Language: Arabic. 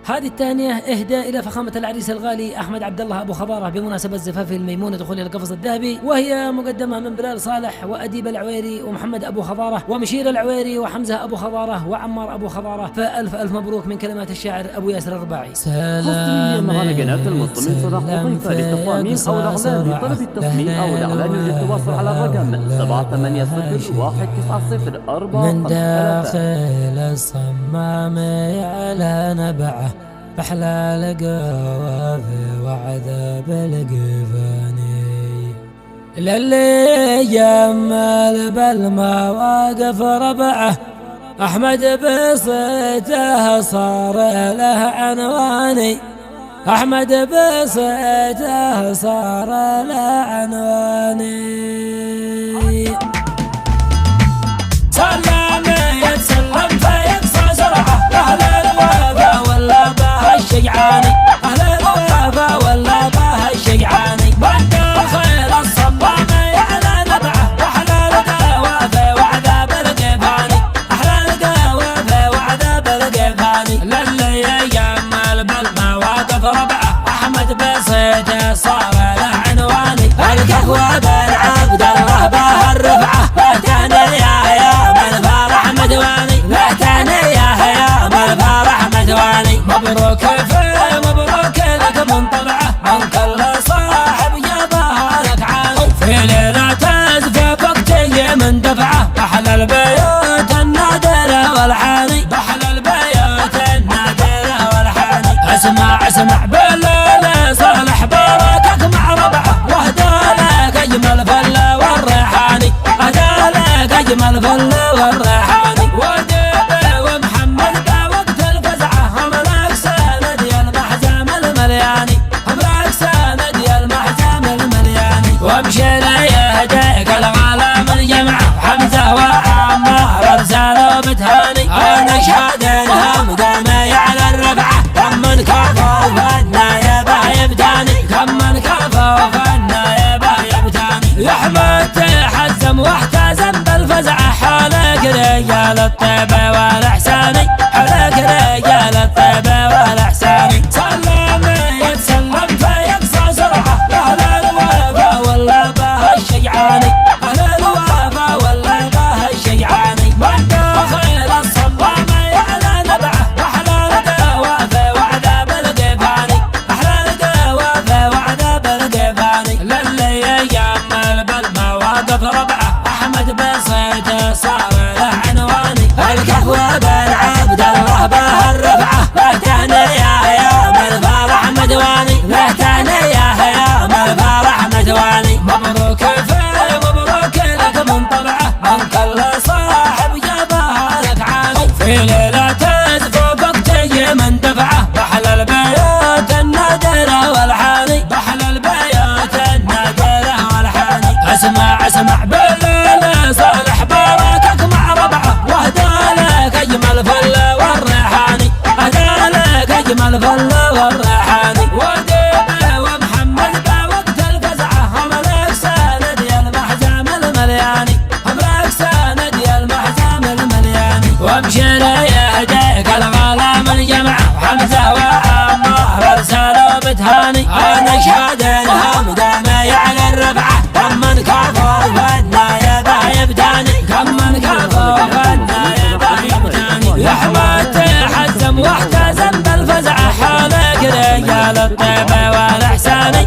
هذه التهنئة إهداء إلى فخامة العريس الغالي أحمد عبد الله أبو خضارة بمناسبة زفافه الميمون دخول القفص الذهبي، وهي مقدمة من بلال صالح وأديب العويري ومحمد أبو خضارة ومشير العويري وحمزة أبو خضارة وعمار أبو خضارة، فألف ألف مبروك من كلمات الشاعر أبو ياسر الرباعي. حصريا مهرجانات المنضمين صدق وضيفة للتقوامين أو الأعلان لطلب التصميم أو الإعلان للتواصل على الرقم 780190 من داخل الصمام على نبعه بحلال قوافي وعذاب القفاني، للي جمال بالمواقف ربعه أحمد بصيته صار له عنواني، أحمد بصيته صار له عنواني. سلام يتسلم فيقصى سرعه أهل الوفا ولا بها الشجعاني، أهل الوفا ولا بها الشجعاني، من داخل الصمام على نبعه وحلال قوافي وعذاب القفاني، أحلى القوافي وعذاب القفاني، للي يجمل بالمواقف ربعه أحمد بصيته صار له عنواني، القهوة بن عبد الله بها الرفعه مبروك مبروك لك من طبعه من كل صاحب جابها لك عالي، في ليلة تزفى وقتي من دفعه أحلى البيوت النادرة والحاني، أحلى البيوت النادرة والحاني. اسمع بالليل صالح باركك مع ربعه واهدى لك أجمل فل والريحاني، أهدى لك أجمل فل والريحاني، ومشينا يهديك العالم الجمعة حمزة وعمار ارسلوا بتهاني، انا شهادينها مدامي على الرفعة كم من كفى وفنا يبتاني، كم من كفى وفنا يبتاني، يحمد تحزم واحتزم بالفزعة حالك رجال الطيبة والاحساني، حالك رجال الطيبة والاحساني. سلم يتسلم فيقصى سرعة أهل الوفا ولا بها الشجعاني، أهل الوفا ولا بها الشجعاني، من داخل الصمام على نبعه أحلى القوافي وعذاب القفاني، أحلى القوافي وعذاب القفاني، للي يجمل بالمواقف ربعه أحمد بصيته صار له عنواني، القهوة بن عبد الله بها الرفعه تهنية يوم الفرح مدواني، تهنية يوم الفرح مدواني، مبروك مبروك لك من طبعه من كل صاحب جابها لك عالي، في ليلة تزفو وقتي من دفعه بحلى البيوت النادرة والحاني، بحلى البيوت النادرة والحاني. اسمع بالليل صالح باركك مع ربعه واهدى لك أجمل فل والريحاني، أهدى لك أجمل فل والريحاني، وديبه ومحمد بوقت الفزعه هملك سند يا المحزام الملياني، هملك سند يا المحزام الملياني، ومشينا يهديك العالم الجمعة حمزة وعمار ارسلوا بتهاني، انا شهادينها مدامي على الرفعه كم من كفى وفنا يبتاني، كم من كفى وفنا يبتاني، يحمد تحزم واحتزم بالفزعه حالك رجال الطيبة والاحساني.